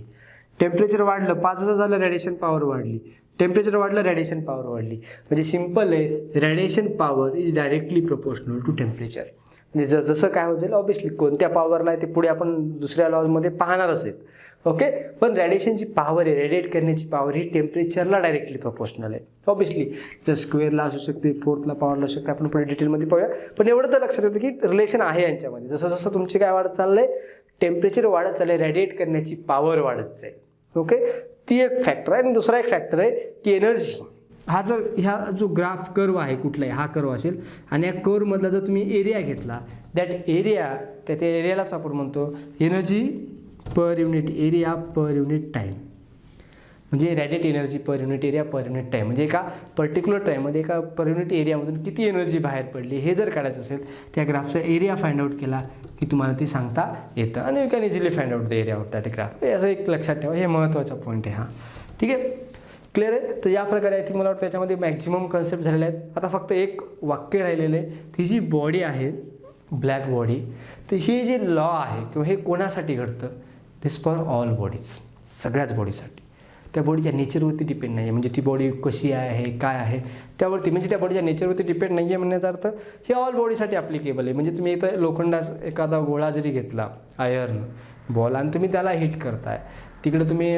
Speaker 1: टेम्परेचर वाढलं 5000 झालं, रेडिएशन पॉवर वाढली. टेम्परेचर वाढलं, रेडिएशन पॉवर वाढली. म्हणजे सिम्पल आहे, radiation power is directly proportional to temperature. म्हणजे जसं काय होतं ऑब्विसली कोणत्या पॉवरला आहे ते पुढे आपण दुसऱ्या लॉजमध्ये पाहणारच आहेत. ओके, पण रेडिएशनची पॉवर आहे, रेडिएट करण्याची पॉवर ही टेम्परेचरला डायरेक्टली प्रोपोर्शनल आहे. ऑब्विसली जर स्क्वेअरला असू शकते, फोर्थला पॉवरला असू शकते, आपण पुढे डिटेलमध्ये पाहूया. पण एवढं तर लक्षात येतं की रिलेशन आहे यांच्यामध्ये. जसं जसं तुमचे काय वाढत चाललंय, टेम्परेचर वाढत चाललंय, रेडिएट करण्याची पॉवर वाढत जाईल. ओके, ती एक फॅक्टर आहे. आणि दुसरा एक फॅक्टर आहे की एनर्जी. ह्या जो ग्राफ कर्व आहे कुठलाही, हा कर्व असेल आणि या कर्वमधला जर तुम्ही एरिया घेतला, त्या एरियालाच आपण म्हणतो energy per unit area per unit time. म्हणजे radiate energy per unit area per unit time. म्हणजे एका पर्टिक्युलर टाईममध्ये एका पर युनिट एरियामधून किती एनर्जी बाहेर पडली हे जर काढायचं असेल, त्या ग्राफचा एरिया फाइंड आउट केला की तुम्हाला ते सांगता येतं. आणि you can easily find out the area of that graph. असं एक लक्षात ठेवा, हे महत्त्वाचा पॉईंट आहे. हां, ठीक आहे, क्लिअर आहे. तर या प्रकारे आय थिंक मला वाटतं त्याच्यामध्ये मॅक्झिमम कन्सेप्ट झालेले आहेत. आता फक्त एक वाक्य राहिलेलं आहे, ती जी बॉडी आहे ब्लॅक बॉडी, तर ही जी लॉ आहे किंवा हे कोणासाठी घडतं, दिस फॉर ऑल बॉडीज, सगळ्याच बॉडीसाठी. त्या बॉडीच्या नेचरवरती डिपेंड नाही आहे. म्हणजे ती बॉडी कशी आहे, काय आहे त्यावरती, म्हणजे त्या बॉडीच्या नेचरवरती डिपेंड नाही आहे म्हणण्याचा अर्थ हे ऑल बॉडीसाठी ॲप्लिकेबल आहे. म्हणजे तुम्ही इथं लोखंडाचा एखादा गोळा जरी घेतला, आयर्न बॉल, आणि तुम्ही त्याला हिट करताय, तिकडे तुम्ही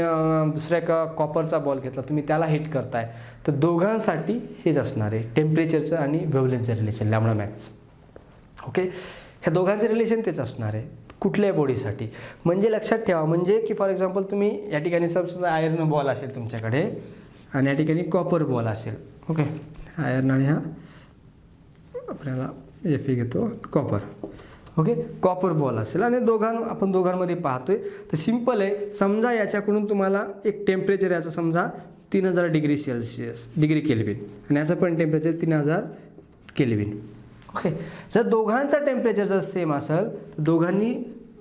Speaker 1: दुसऱ्या एका कॉपरचा बॉल घेतला, तुम्ही त्याला हिट करताय, तर दोघांसाठी हेच असणार आहे, टेम्परेचरचं आणि वेव्हलेंथचं रिलेशन, लॅम्बडा मॅक्स. ओके, ह्या दोघांचं रिलेशन तेच असणार आहे कुठल्याही बॉडीसाठी. म्हणजे लक्षात ठेवा, म्हणजे की फॉर एक्झाम्पल तुम्ही या ठिकाणी समजा आयर्न बॉल असेल तुमच्याकडे आणि या ठिकाणी कॉपर बॉल असेल. ओके, आयर्न आणि हा आपल्याला एफी घेतो कॉपर. ओके, कॉपर बॉल असेल आणि आपण दोघांमध्ये पाहतोय. तर सिम्पल आहे, समजा याच्याकडून तुम्हाला एक टेम्परेचर याचं समजा 3000 डिग्री सेल्सिअस डिग्री केल्विन आणि याचं पण टेम्परेचर 3000 केल्विन. ओके, जर दोघांचं टेम्परेचर जर सेम असेल तर दोघांनी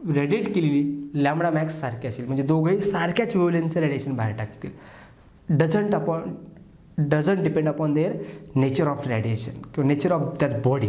Speaker 1: रेडिएट केलेली लॅम्बडा मॅक्स सारखी असेल. म्हणजे दोघंही सारख्याच वेव्हलेंथचं रेडिएशन बाहेर टाकतील. Doesn't depend upon their nature of radiation किंवा nature of that body,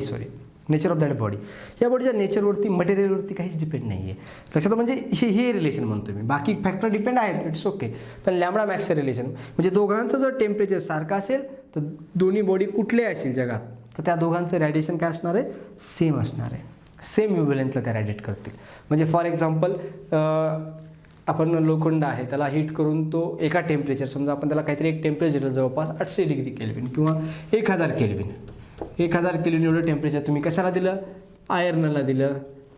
Speaker 1: nature of that body. या बॉडीच्या नेचरवरती, मटेरियलवरती काहीच डिपेंड नाही आहे. लक्षात, म्हणजे हे रिलेशन म्हणतो मी. बाकी फॅक्टर डिपेंड आहेत, इट्स ओके, पण लॅम्बडा मॅक्सचं रिलेशन म्हणजे दोघांचं जर टेम्परेचर सारखं असेल तर दोन्ही बॉडी कुठले असेल जगात, तर त्या दोघांचं रेडिएशन काय असणार आहे, सेम असणार आहे. सेम वेव्हलेंथला त्या रेडिएट करतील. म्हणजे फॉर एक्झाम्पल आपण लोखंड आहे त्याला हीट करून तो एका टेम्परेचर, समजा आपण त्याला काहीतरी एक टेम्परेचर जवळपास 800 डिग्री केल्विन किंवा 1000 केल्विन, 1000 केल्विन एवढं टेम्परेचर तुम्ही कशाला दिलं, आयर्नला दिलं,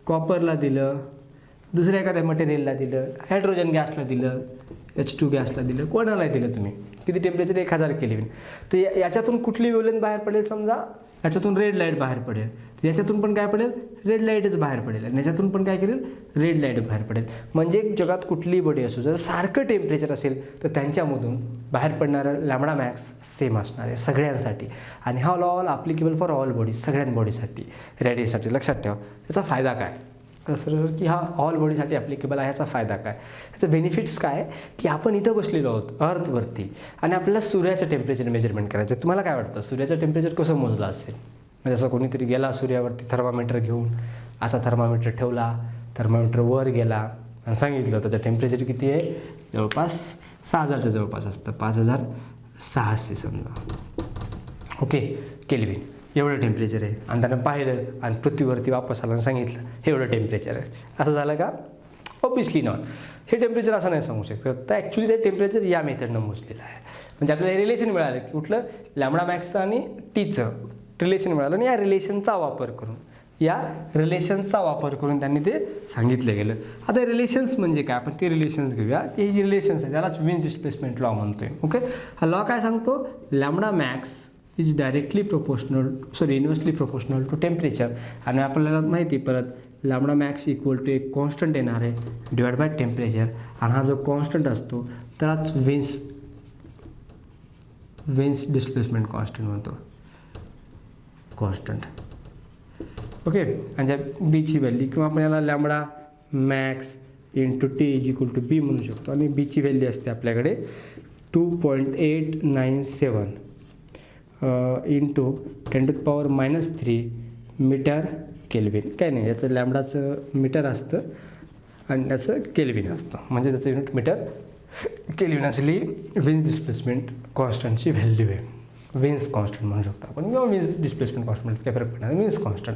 Speaker 1: कॉपरला दिलं, दुसऱ्या एखाद्या मटेरियलला दिलं, हायड्रोजन गॅसला दिलं, H2 गॅसला दिलं, कोणाला दिलं तुम्ही, किती टेम्परेचर 1000 केल्विन. तर याच्यातून कुठली वेव्हलेंथ बाहेर पडेल, समजा याच्यातून रेड लाईट बाहेर पडेल, तर याच्यातून पण काय पडेल, रेड लाईटच बाहेर पडेल, आणि याच्यातून पण काय करेल, रेड लाईट बाहेर पडेल. म्हणजे जगात कुठलीही बॉडी असो, जर सारखं टेम्परेचर असेल तर त्यांच्यामधून बाहेर पडणारं लॅम्बडा मॅक्स सेम असणार आहे सगळ्यांसाठी. आणि हा all applicable for all bodies, सगळ्यां बॉडीसाठी, रेडिएशनसाठी. लक्षात ठेवा. याचा फायदा काय, कसं की हा ऑल बॉडीसाठी ॲप्लिकेबल आहे. याचा फायदा काय, याचं बेनिफिट्स काय, की आपण इथं बसलेलो आहोत अर्थवरती आणि आपल्याला सूर्याचं टेम्परेचर मेजरमेंट करायचं. तुम्हाला काय वाटतं सूर्याचं टेम्परेचर कसं मोजलं असेल? म्हणजे असं कोणीतरी गेला सूर्यावरती थर्मामीटर घेऊन, असा थर्मामीटर ठेवला, थर्मामीटर वर गेला आणि सांगितलं त्याचं टेम्परेचर किती आहे, जवळपास 6000च्या जवळपास असतं, 5600 समजा, ओके, केल्विन एवढं टेम्परेचर आहे. आणि त्यानं पाहिलं आणि पृथ्वीवरती वापस आलं आणि सांगितलं एवढं टेम्परेचर आहे, असं झालं का? Obviously not. हे टेम्परेचर असं नाही सांगू शकत. तर ॲक्च्युली ते टेम्परेचर या मेथडनं मोजलेलं आहे. म्हणजे आपल्याला रिलेशन मिळालं की कुठलं, लॅम्बडा मॅक्सचं आणि टीचं रिलेशन मिळालं, आणि या रिलेशनचा वापर करून त्यांनी ते सांगितलं गेलं. आता रिलेशन्स म्हणजे काय, आपण ते रिलेशन्स घेऊया. हे जे रिलेशन्स आहे त्यालाच विंड डिस्प्लेसमेंट लॉ म्हणतोय. ओके, हा लॉ काय सांगतो, lambda max is inversely proportional to temperature. आणि आपल्याला माहिती परत लॅम्बडा मॅक्स इक्वल टू एक कॉन्स्टंट येणार आहे डिवाइड बाय टेम्परेचर. आणि हा जो कॉन्स्टंट असतो त्यालाच विंड्स डिस्प्लेसमेंट कॉन्स्टंट म्हणतो, कॉन्स्टंट. ओके, आणि ज्या बीची व्हॅल्यू, किंवा आपण याला lambda max into T is equal to B म्हणू शकतो. आणि बीची व्हॅल्यू असते आपल्याकडे 2.897 इंटू 10⁻³ मीटर केल्विन. काय नाही, याचं लॅम्बडाचं मीटर असतं आणि त्याचं केल्विन असतं, म्हणजे त्याचं युनिट मीटर केल्विन असली विंड्स डिस्प्लेसमेंट कॉन्स्टंटची व्हॅल्यू आहे. विंड्स कॉन्स्टंट म्हणू शकतो आपण, किंवा विंड्स डिस्प्लेसमेंट कॉन्स्टंट काय फरक पडणार, विंड्स कॉन्स्टंट.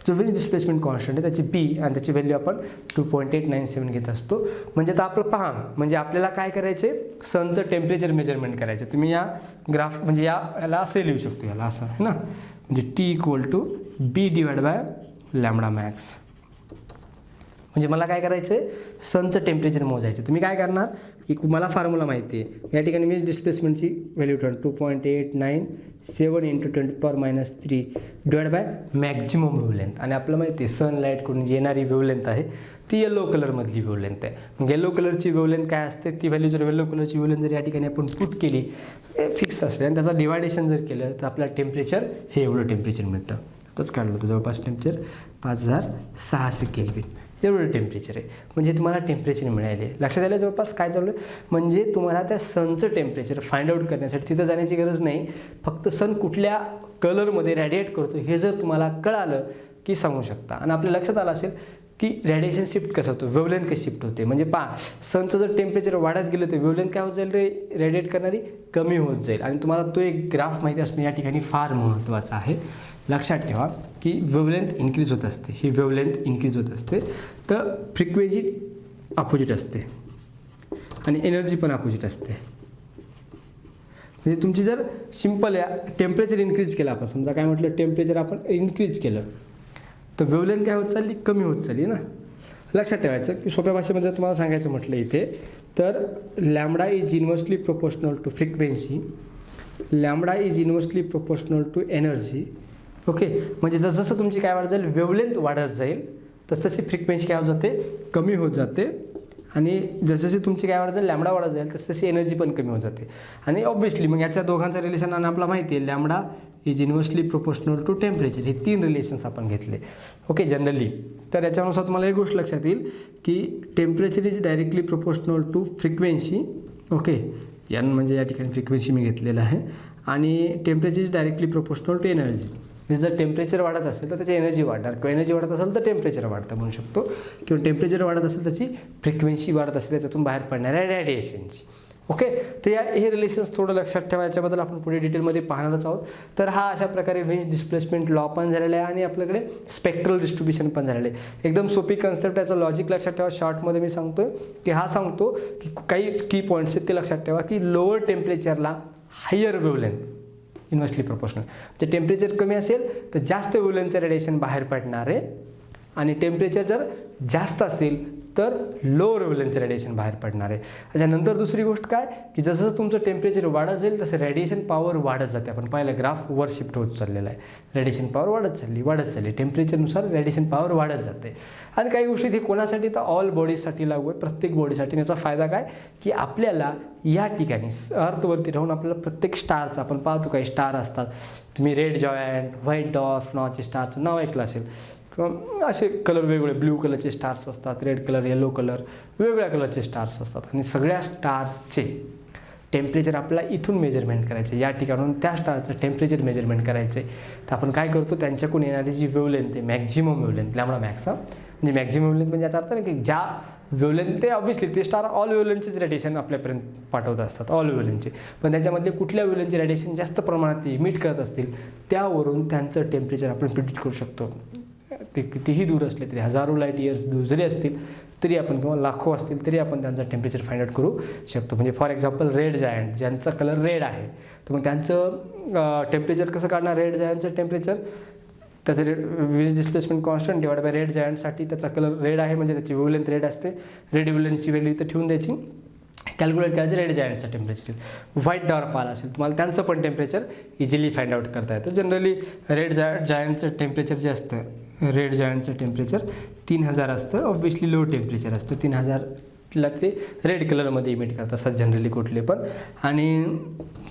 Speaker 1: जो विंड्स डिस्प्लेसमेंट कॉन्स्टंट आहे त्याची बी आणि त्याची व्हॅल्यू आपण 2.897 घेत असतो. म्हणजे आता आपलं पहा, म्हणजे आपल्याला काय करायचे, सनचं टेम्परेचर मेजरमेंट करायचं. तुम्ही या ग्राफ म्हणजे याला असं लिहू शकतो, याला असं आहे ना, म्हणजे T equal to B divide by lambda max. म्हणजे मला काय करायचं आहे, सनचं टेम्परेचर मोजायचं. तुम्ही काय करणार, एक मला फॉर्म्युला माहिती आहे. या ठिकाणी मी डिस्प्लेसमेंटची व्हॅल्यू ठेवून 2.897 into 10⁻³ divide by maximum wavelength. आणि आपल्याला माहिती आहे सनलाईटकडून जी येणारी वेवलेंथ आहे ती येलो कलरमधली वेवलेंथ आहे. मग येलो कलरची वेवलेंथ काय असते, ती व्हॅल्यू जर येलो कलरची वेवलेंथ जर या ठिकाणी आपण पुट केली, फिक्स असते, आणि त्याचं डिवायडेशन जर केलं तर आपल्याला टेम्परेचर हे एवढं टेम्परेचर मिळतं. आताच काढलं होतं जवळपास टेम्परेचर 5600 केल्विन एवढं टेम्परेचर आहे. म्हणजे तुम्हाला टेम्परेचर मिळाले. लक्षात आलं जवळपास काय चालू आहे, म्हणजे तुम्हाला त्या सनचं टेम्परेचर फाइंड आउट करण्यासाठी तिथं जाण्याची गरज नाही. फक्त सन कुठल्या कलरमध्ये रॅडिएट करतो हे जर तुम्हाला कळालं की सांगू शकता. आणि आपल्या लक्षात आलं असेल की रॅडिएशन शिफ्ट कसं होतं, वेवलेंथ कशी शिफ्ट होते. म्हणजे सनचं जर टेम्परेचर वाढत गेलं तर वेवलेंथ काय होत जाईल, रॅडिएट करणारी कमी होत जाईल. आणि तुम्हाला तो एक ग्राफ माहिती असणं या ठिकाणी फार महत्त्वाचं आहे. लक्षात ठेवा की वेवलेंथ इन्क्रीज होत असते, ही वेवलेंथ इन्क्रीज होत असते, तर फ्रिक्वेन्सी अपोजिट असते आणि एनर्जी पण अपोजिट असते. म्हणजे तुमची जर सिम्पल टेम्परेचर इन्क्रीज केलं, आपण समजा काय म्हटलं, टेम्परेचर आपण इन्क्रीज केलं तर वेवलेंथ काय होत चालली, कमी होत चालली ना. लक्षात ठेवायचं की सोप्या भाषेमध्ये तुम्हाला सांगायचं म्हटलं इथे, तर lambda is inversely proportional to frequency, lambda is inversely proportional to energy. Okay, म्हणजे जसं तुमची काय वाढत जाईल, वेवलेंथ वाढत जाईल तसतशी फ्रिक्वेन्सी काय होत जाते, कमी होत जाते. आणि जसजशी तुमची काय वाढत जाईल, लॅम्बडा वाढत जाईल तसतशी एनर्जी पण कमी होत जाते. आणि ऑब्व्हियसली मग याच्या दोघांचं रिलेशन आणि आपल्याला माहिती आहे lambda is inversely proportional to temperature, हे 3 रिलेशन्स आपण घेतले. Okay, generally. तर याच्यानुसार तुम्हाला एक गोष्ट लक्षात येईल की temperature is directly proportional to frequency. Okay, n म्हणजे या ठिकाणी फ्रिक्वेन्सी मी घेतलेलं आहे. आणि temperature is directly proportional to energy. म्हणजे जर टेम्परेचर वाढत असेल तर त्याची एनर्जी वाढणार, किंवा एनर्जी वाढत असेल तर टेम्परेचर वाढतं म्हणू शकतो, किंवा टेम्परेचर वाढत असेल त्याची फ्रिक्वेन्सी वाढत असेल त्याच्यातून बाहेर पडणाऱ्या रॅडिएशनची. ओके, तर हे रिलेशन्स थोडं लक्षात ठेवा. याच्याबद्दल आपण पुढे डिटेलमध्ये पाहणारच आहोत. तर हा अशा प्रकारे विंड्स डिस्प्लेसमेंट लॉ पण झालेला आहे आणि आपल्याकडे स्पेक्ट्रल डिस्ट्रीब्युशन पण झालेलं आहे. एकदम सोपी कन्सेप्ट, याचं लॉजिक लक्षात ठेवा. शॉर्टमध्ये मी सांगतो की हा सांगतो की काही की पॉईंट्स आहेत ते लक्षात ठेवा की लोअर टेम्परेचरला हायर वेवलेंथ इन्व्हर्सली प्रोपोर्शनल. म्हणजे टेम्परेचर कमी असेल तर जास्त वेवलेंथचं रेडिएशन बाहेर पडणार आहे, आणि टेम्परेचर जर जास्त असेल तर लोअर वेव्हलेंथचं रेडिएशन बाहेर पडणार आहे. त्याच्यानंतर दुसरी गोष्ट काय की जसं तुमचं टेम्परेचर वाढत जाईल तसं रेडिएशन पॉवर वाढत जाते. आपण पाहिलं ग्राफ वर शिफ्ट होत चाललेला आहे. रेडिएशन पॉवर वाढत चालली टेम्परेचरनुसार रेडिएशन पॉवर वाढत जाते. आणि काही गोष्टी हे कोणासाठी तर ऑल बॉडीजसाठी लागू आहे, प्रत्येक बॉडीसाठी. याचा फायदा काय की आपल्याला या ठिकाणी अर्थवरती राहून आपल्याला प्रत्येक स्टारचा आपण पाहतो काही स्टार असतात. तुम्ही रेड जायंट, व्हाईट डॉर्फ नावाचे स्टारचं नाव ऐकलं असेल किंवा असे कलर वेगवेगळे ब्ल्यू कलरचे स्टार्स असतात, रेड कलर, येलो कलर, वेगवेगळ्या कलरचे स्टार्स असतात. आणि सगळ्या स्टार्सचे टेम्परेचर आपल्याला इथून मेजरमेंट करायचे, या ठिकाणून त्या स्टारचं टेम्परेचर मेजरमेंट करायचं आहे. तर आपण काय करतो त्यांच्याकडून येणारी जी वेव्हलेंथ आहे मॅक्झिमम वेव्हलेंथ लॅम्बडा मॅक्स म्हणजे मॅक्झिमम वेव्हलेंथ म्हणजे याचा अर्थ नाही की ज्या वेव्हलेंथ ते ऑब्व्हियसली ते स्टार ऑल वेव्हलेंथचेच रेडिएशन आपल्यापर्यंत पाठवत असतात, ऑल वेव्हलेंथचे. पण त्याच्यामध्ये कुठल्या वेव्हलेंथचे रेडिएशन जास्त प्रमाणात ते इमिट करत असतील त्यावरून त्यांचं टेम्परेचर आपण प्रिडिक्ट करू शकतो. ते कितीही दूर असले तरी हजारो लाईट इयर्स दूर जरी असतील तरी आपण किंवा लाखो असतील तरी आपण त्यांचं टेम्परेचर फाइंड आउट करू शकतो. म्हणजे फॉर एक्झाम्पल रेड जायंट ज्यांचा कलर रेड आहे तर मग त्यांचं टेम्परेचर कसं काढणार. रेड जायंटचं टेम्परेचर त्याचं Wien's displacement constant divide by red जायंटसाठी त्याचा कलर रेड आहे म्हणजे त्याची वेव्हलेंथ रेड असते. रेड वेव्हलेंथची व्हॅल्यू इथं ठेवून द्यायची, कॅल्क्युलेट करायचं रेड जायंटचं टेम्परेचर. व्हाईट डॉर्फ आला असेल तुम्हाला त्यांचं पण टेम्परेचर इझिली फाइंड आउट करता येतं. जनरली रेड जायंटचं टेम्परेचर जे असतं, रेड जायंटचं टेम्परेचर 3000 असतं. ऑब्व्हियसली लो टेम्परेचर असतं 3000ला ते रेड कलरमध्ये इमिट करत असतात जनरली कुठले पण. आणि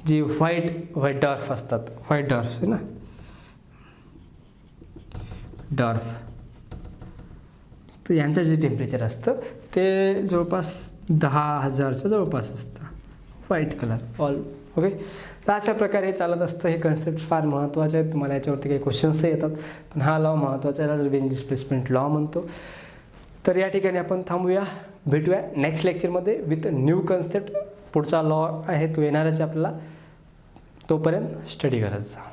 Speaker 1: जे व्हाईट डॉर्फ असतात, व्हाईट डॉर्फ्स आहे ना, डॉर्फ, तर यांचं जे टेम्परेचर असतं ते जवळपास 10,000च्या जवळपास असतं व्हाईट कलर ऑल. ओके, तर अशा प्रकारे चालत असतं. हे कन्सेप्ट फार महत्त्वाचे आहेत. तुम्हाला याच्यावरती काही क्वेश्चन्सही येतात पण हा लॉ महत्त्वाचा आहे, जर वेज डिस्प्लेसमेंट लॉ म्हणतो. तर या ठिकाणी आपण थांबूया, भेटूया नेक्स्ट लेक्चरमध्ये विथ न्यू कन्सेप्ट. पुढचा लॉ आहे तो येणारच आपल्याला, तोपर्यंत स्टडी करत जा.